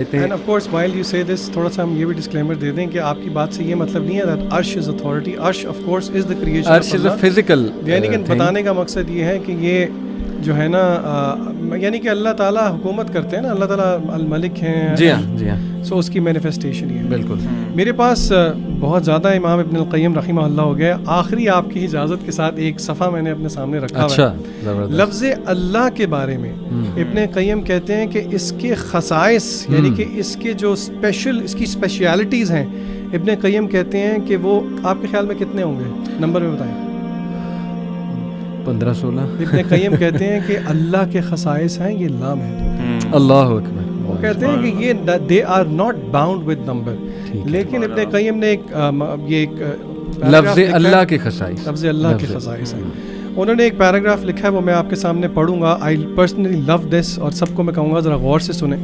And of course while you say this تھوڑا سا ہم یہ بھی ڈسکلیمر دے دیں کہ آپ کی بات سے یہ مطلب نہیں ہے that عرش is authority. عرش of course is the creation عرش is a physical یعنی کہ بتانے کا مقصد یہ ہے کہ یہ جو ہے نا یعنی کہ اللہ تعالیٰ حکومت کرتے ہیں نا, اللہ تعالیٰ الملک ہیں. جی ہاں جی ہاں. سو اس کی مینیفیسٹیشن ہی ہے. بالکل. میرے پاس بہت زیادہ امام ابن القیم رحمہ اللہ ہو گیا. آخری آپ کی اجازت کے ساتھ ایک صفحہ میں نے اپنے سامنے رکھا ہوا ہے. لفظ اللہ کے بارے میں ابن قیم کہتے ہیں کہ اس کے خصائص یعنی کہ اس کے جو اس کی اسپیشلٹیز ہیں, ابن قیم کہتے ہیں کہ وہ آپ کے خیال میں کتنے ہوں گے, نمبر میں بتائیں. 15-16. ابن قیم کہتے ہیں کہ اللہ کے خصائص ہیں یہ لامحدود. اللہ اکبر. وہ کہتے ہیں کہ یہ they are not bound with number. لیکن ابن قیم نے ایک لفظ اللہ کے خصائص, لفظ اللہ کے خصائص ہیں. انہوں نے ایک پیراگراف لکھا ہے, وہ میں آپ کے سامنے پڑھوں گا. I personally love this اور سب کو میں کہوں گا ذرا غور سے سنیں.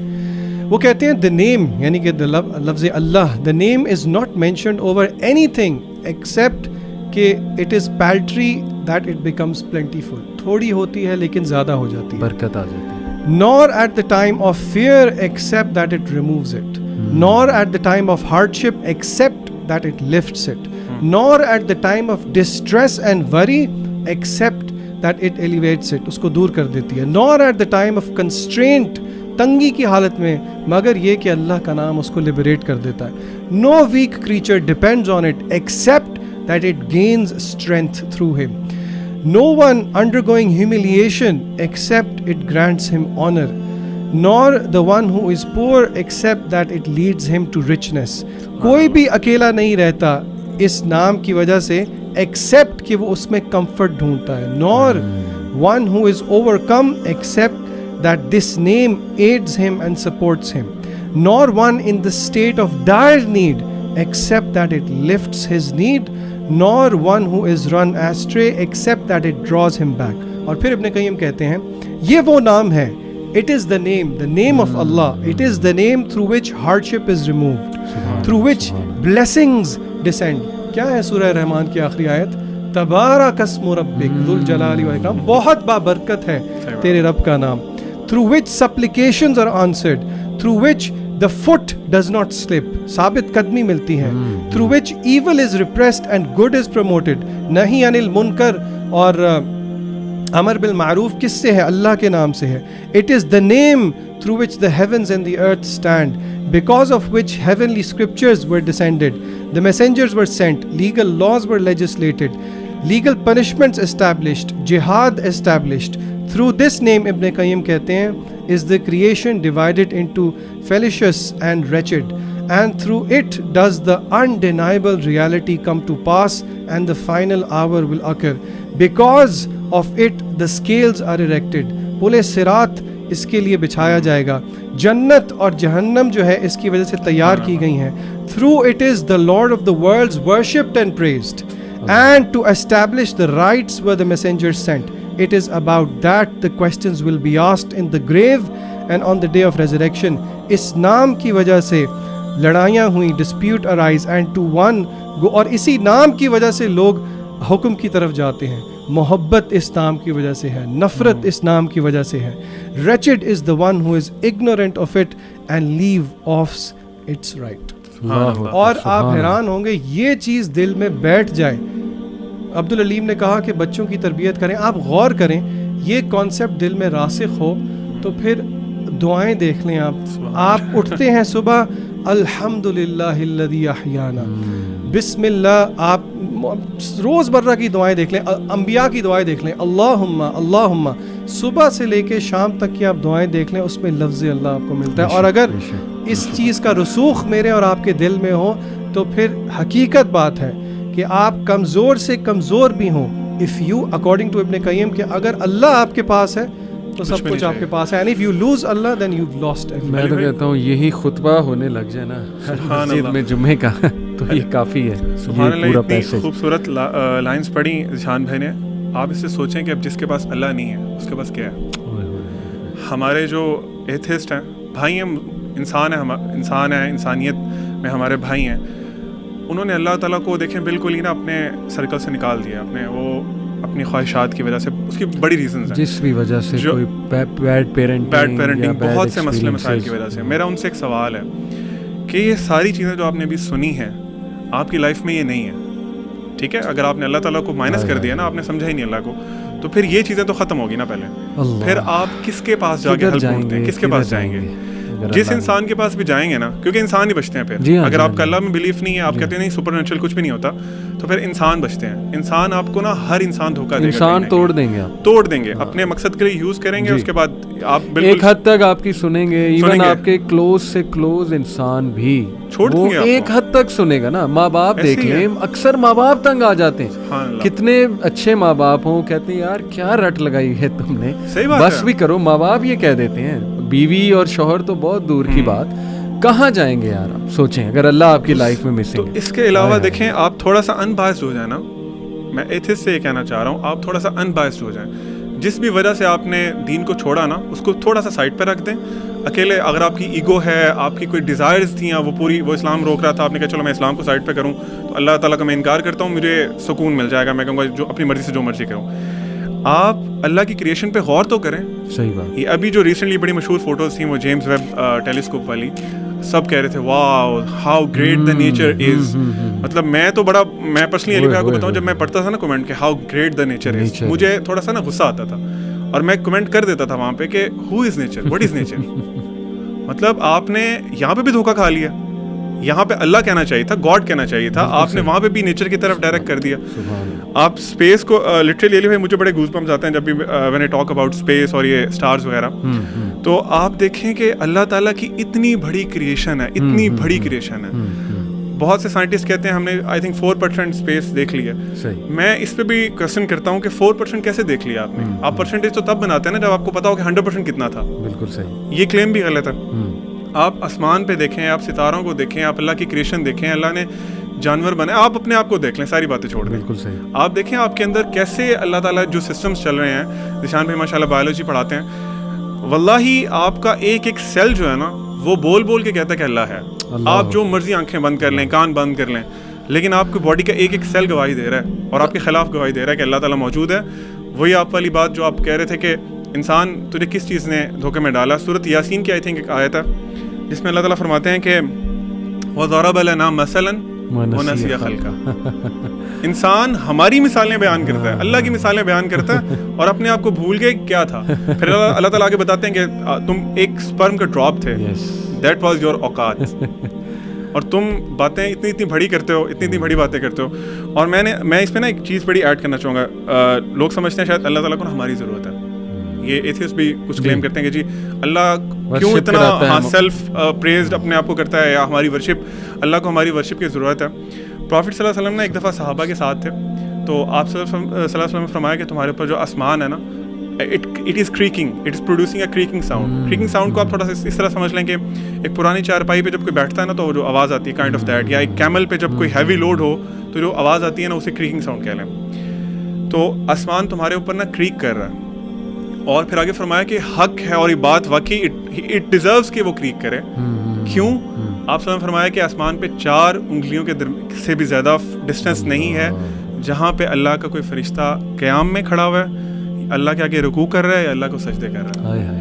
وہ کہتے ہیں the name یعنی کہ لفظ اللہ, the name is not mentioned over anything except کہ it is paltry that it becomes plentiful. تھوڑی ہوتی ہے لیکن زیادہ ہو جاتی ہے, برکت آ جاتی ہے. Nor at the time of fear except that it removes it. Nor at the time of hardship except that it lifts it. Nor at the time of distress and worry except that it elevates it. اس کو دور کر دیتی ہے. Nor at the time of constraint, تنگی کی حالت میں, مگر یہ کہ اللہ کا نام اس کو لبریٹ کر دیتا ہے. No weak creature depends on it except that it gains strength through him. No one undergoing humiliation except it grants him honor, nor the one who is poor except that it leads him to richness. کوئی بھی اکیلا نہیں رہتا اس نام کی وجہ سے except کہ وہ اس میں comfort ڈھونڈتا ہے. Nor one who is overcome except that this name aids him and supports him. Nor one in the state of dire need except that it lifts his need. Nor one who is run astray except that it draws him back. اور پھر ابن قیم کہتے ہیں یہ وہ نام ہے, it is the name of Allah. It is the name through which hardship is removed, through which blessings descend. کیا ہے سورہ رحمان کی آخری آیت, تبارک اسم ربک ذو الجلال والاکرام, بہت بابرکت ہے تیرے رب کا نام. Through which supplications are answered, through which the foot does not slip, ثابت قدمی ملتی ہے. Through which evil is repressed and good is promoted. نہی عن المنکر اور امر بالمعروف کس سے ہے, اللہ کے نام سے ہے. It is the name through which the heavens and the earth stand, because of which heavenly scriptures were descended, the messengers were sent, legal laws were legislated, legal punishments established, jihad established. Through this name, Ibn Qayyim کہتے ہیں, is the creation divided into fallacious and wretched, and through it does the undeniable reality come to pass and the final hour will occur. Because of it the scales are erected. پل صراط اس کے لیے بچھایا جائے گا. جنت اور جہنم جو ہے اس کی وجہ سے تیار کی گئی ہیں. Through it is the Lord of the worlds worshipped and praised, and to establish the rights were the messengers sent. It is about that the questions will be asked in the grave and on the day of resurrection. اس نام کی وجہ سے لڑائیاں ہوئیں, dispute arise, and to one go, اور اسی نام کی وجہ سے لوگ حکم کی طرف جاتے ہیں. محبت اس نام کی وجہ سے ہے, نفرت اس نام کی وجہ سے ہے. Wretched is the one who is ignorant of it and leave off its right. اور آپ حیران ہوں گے یہ چیز دل میں بیٹھ جائے. عبدالعلیم نے کہا کہ بچوں کی تربیت کریں, آپ غور کریں, یہ کانسیپٹ دل میں راسخ ہو تو پھر دعائیں دیکھ لیں. آپ اٹھتے ہیں صبح, الحمدللہ الذی احیانا, بسم اللہ, آپ روز مرہ کی دعائیں دیکھ لیں, انبیاء کی دعائیں دیکھ لیں, اللہم, صبح سے لے کے شام تک کی آپ دعائیں دیکھ لیں, اس میں لفظ اللہ آپ کو ملتا ہے. اور اگر اس چیز کا رسوخ میرے اور آپ کے دل میں ہو تو پھر حقیقت بات ہے کہ آپ کمزور سے کمزور بھی ہوں. if you according to ابن قیم کہ اگر اللہ آپ کے پاس ہے تو سب کچھ آپ کے پاس ہے, and if you lose Allah then you've lost everything. میں تو کہتا ہوں یہی خطبہ ہونے لگ جائے نا مسجد میں جمعے کا تو یہ کافی ہے. سبحان اللہ, اتنی خوبصورت لائنز پڑھی ذیشان بھائی نے. آپ اس سے سوچیں کہ اب جس کے پاس اللہ نہیں ہے اس کے پاس کیا ہے. ہمارے جو ایتھسٹ ہیں بھائی ہیں, انسان ہیں, انسانیت میں ہمارے بھائی ہیں, انہوں نے اللہ تعالیٰ کو دیکھیں بالکل ہی نا اپنے سرکل سے نکال دیا, اپنے وہ اپنی خواہشات کی وجہ سے, اس کی بڑی ریزنز ہیں, جس بھی وجہ سے, کوئی بیڈ پیرنٹنگ, بہت سے مسئلے مسائل کی وجہ سے. میرا ان سے ایک سوال ہے کہ یہ ساری چیزیں جو آپ نے ابھی سنی ہیں آپ کی لائف میں یہ نہیں ہے, ٹھیک ہے, اگر آپ نے اللہ تعالیٰ کو مائنس کر دیا نا, آپ نے سمجھا ہی نہیں اللہ کو, تو پھر یہ چیزیں تو ختم ہوگی نا پہلے. پھر آپ کس کے پاس جا کے ہیلپ ڈھونڈتے ہیں, کس کے پاس جائیں گے؟ جس انسان کے پاس بھی جائیں گے نا, کیونکہ انسان ہی بچتے ہیں پھر. اگر آپ کا اللہ میں بلیف نہیں ہے, آپ کہتے ہیں نہیں سپر نیچرل کچھ بھی نہیں ہوتا, تو پھر انسان بچتے ہیں. انسان آپ کو نا ہر انسان دھوکہ دے گا, انسان توڑ دیں گے, توڑ دیں گے, اپنے مقصد کے لیے یوز کریں گے, اس کے بعد آپ بالکل ایک حد تک آپ کی سنیں گے, ایون آپ کے کلوز سے کلوز انسان بھی چھوڑ دیں گے, ایک حد تک سنے گا نا. ماں باپ دیکھ لیں, اکثر ماں باپ تنگ آ جاتے ہیں, کتنے اچھے ماں باپ ہوں, کہتے ہیں یار کیا رٹ لگائی ہے تم نے, بس بھی کرو. ماں باپ یہ کہہ دیتے ہیں, بیوی اور شوہر تو بہت دور کی بات, کہاں جائیں گے یار آپ سوچیں اگر اللہ آپ کی لائف میں مسنگ. تو اس کے علاوہ دیکھیں, آپ تھوڑا سا ان بائسڈ ہو جائیں نا, میں ایتھسٹ سے یہ کہنا چاہ رہا ہوں, آپ تھوڑا سا ان بائسڈ ہو جائیں. جس بھی وجہ سے آپ نے دین کو چھوڑا نا, اس کو تھوڑا سا سائڈ پہ رکھ دیں. اکیلے اگر آپ کی ایگو ہے, آپ کی کوئی ڈیزائرز تھیں, وہ اسلام روک رہا تھا, آپ نے کہا چلو میں اسلام کو سائڈ پہ کروں, تو اللہ تعالیٰ کا میں انکار کرتا ہوں, مجھے سکون مل جائے گا, میں کہوں گا جو اپنی مرضی سے جو مرضی کروں. آپ اللہ کی کریشن پہ غور تو کریں. صحیح بات. یہ ابھی جو ریسنٹلی بڑی مشہور فوٹوز تھیں وہ جیمز ویب ٹیلیسکوپ والی, سب کہہ رہے تھے wow how great the nature is. مطلب میں پرسنلی علی بھائی کو بتاؤں, جب میں پڑھتا تھا نا کمنٹ کہ ہاؤ گریٹ دا نیچر از, مجھے تھوڑا سا نا غصہ آتا تھا, اور میں کمنٹ کر دیتا تھا وہاں پہ کہ who is nature, what is nature. مطلب آپ نے یہاں پہ بھی دھوکہ کھا لیا, یہاں پہ اللہ کہنا چاہیے تھا, گاڈ کہنا چاہیے تھا, آپ نے وہاں پہ بھی نیچر کی طرف ڈائریکٹ کر دیا. آپ اسپیس کو لٹرلی علی بھائی مجھے بڑے گوز بمپس آتے ہیں جب بھی when I talk about space اور یہ اسٹارز وغیرہ. تو آپ دیکھیں کہ اللہ تعالیٰ کی اتنی بڑی کریشن ہے, اتنی بڑی کریشن ہے. بہت سے سائنٹسٹ کہتے ہیں ہم نے آئی تھنک 4% اسپیس دیکھ لی ہے. میں اس پہ بھی کوشچن کرتا ہوں کہ 4% کیسے دیکھ لیا آپ نے؟ آپ پرسنٹیج تو تب بناتے ہیں نا جب آپ کو پتا ہو کہ 100% کتنا تھا. بالکل صحیح. یہ کلیم بھی غلط ہے. آپ آسمان پہ دیکھیں, آپ ستاروں کو دیکھیں, آپ اللہ کی کریشن دیکھیں, اللہ نے جانور بنائے, آپ اپنے آپ کو دیکھ لیں, ساری باتیں چھوڑ دیں. بالکل صحیح. آپ دیکھیں آپ کے اندر کیسے اللہ تعالیٰ جو سسٹمز چل رہے ہیں. ذیشان بھائی ماشاء اللہ بایولوجی پڑھاتے ہیں, واللہ آپ کا ایک ایک سیل جو ہے نا وہ بول بول کے کہتا ہے کہ اللہ ہے. آپ جو مرضی آنکھیں بند کر لیں, کان بند کر لیں, لیکن آپ کی باڈی کا ایک ایک سیل گواہی دے رہا ہے اور آپ کے خلاف گواہی دے رہا ہے کہ اللہ تعالیٰ موجود ہے. وہی آپ والی بات جو آپ کہہ رہے تھے کہ انسان تجھے کس چیز نے دھوکے میں ڈالا. سورۃ یاسین کی آئی تھنک ایک آیت ہے جس میں اللہ تعالیٰ فرماتے ہیں کہ وَضَرَبَ لَنَا مَثَلًا وَنَسِيَ خَلْقَهُ. انسان ہماری مثالیں بیان کرتا ہے, اللہ کی مثالیں بیان کرتا ہے, اور اپنے آپ کو بھول گئے کیا تھا. پھر اللہ تعالیٰ آگے بتاتے ہیں کہ تم ایک سپرم کا ڈراپ تھے, دیٹ واز یور اوقات, اور تم باتیں اتنی بڑی کرتے ہو, اتنی بڑی باتیں کرتے ہو. اور میں اس پہ نا ایک چیز بڑی ایڈ کرنا چاہوں گا. لوگ سمجھتے ہیں شاید اللہ تعالیٰ کو ہماری ضرورت ہے. یہ ایتھیسٹ بھی کچھ کلیم کرتے ہیں کہ جی اللہ کیوں اتنا سیلف پریزڈ اپنے آپ کو کرتا ہے, یا ہماری ورشپ, اللہ کو ہماری ورشپ کی ضرورت ہے. پروفٹ صلی اللہ علیہ وسلم نے ایک دفعہ صحابہ کے ساتھ تھے, تو آپ صلی اللہ علیہ وسلم نے فرمایا کہ تمہارے اوپر جو آسمان ہے نا, it is cracking, it is producing a cracking sound. Cracking sound کو آپ تھوڑا سا اس طرح سمجھ لیں کہ ایک پرانی چارپائی پہ جب کوئی بیٹھتا ہے نا تو جو آواز آتی ہے کائنڈ آف دیٹ, یا ایک کیمل پہ جب کوئی ہیوی لوڈ ہو تو جو آواز آتی ہے نا اسے کریکنگ ساؤنڈ کہہ لیں. تو آسمان تمہارے اوپر نا کریک کر رہا ہے, اور پھر آگے فرمایا کہ حق ہے اور یہ بات واقعی اٹ ڈیزروز کہ وہ کریک کرے. کیوں؟ آپ صلی اللہ علیہ وسلم نے فرمایا کہ آسمان پہ 4 انگلیوں کے سے بھی زیادہ ڈسٹینس نہیں ہے جہاں پہ اللہ کا کوئی فرشتہ قیام میں کھڑا ہوا ہے, اللہ کے آگے رکوع کر رہا ہے, یا اللہ کو سجدے کر رہا ہے.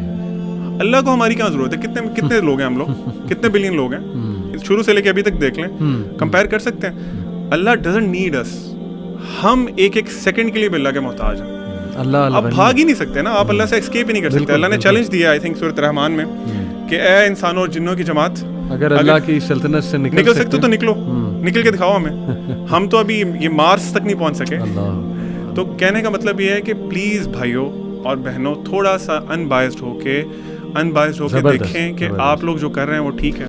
اللہ کو ہماری کیا ضرورت ہے؟ کتنے لوگ ہیں ہم لوگ, کتنے بلین لوگ ہیں, شروع سے لے کے ابھی تک دیکھ لیں, کمپیئر کر سکتے ہیں. اللہ ڈزنٹ نیڈ اس. ہم ایک ایک سیکنڈ کے لیے بھی اللہ کے محتاج ہیں. آپ بھاگ ہی نہیں سکتے نا, آپ اللہ سے اسکیپ ہی نہیں کر سکتے. اللہ نے چیلنج دیا آئی تھنک سورۃ رحمان میں کہ اے انسانوں اور جنوں کی جماعت, اگر اللہ کی سلطنت سے نکل سکتے تو نکلو, نکل کے دکھاؤ ہمیں. ہم تو ابھی یہ مارس تک نہیں پہنچ سکے. تو کہنے کا مطلب یہ ہے کہ پلیز بھائیوں اور بہنوں تھوڑا سا ان بائسڈ ہو کے دیکھیں کہ آپ لوگ جو کر رہے ہیں وہ ٹھیک ہے.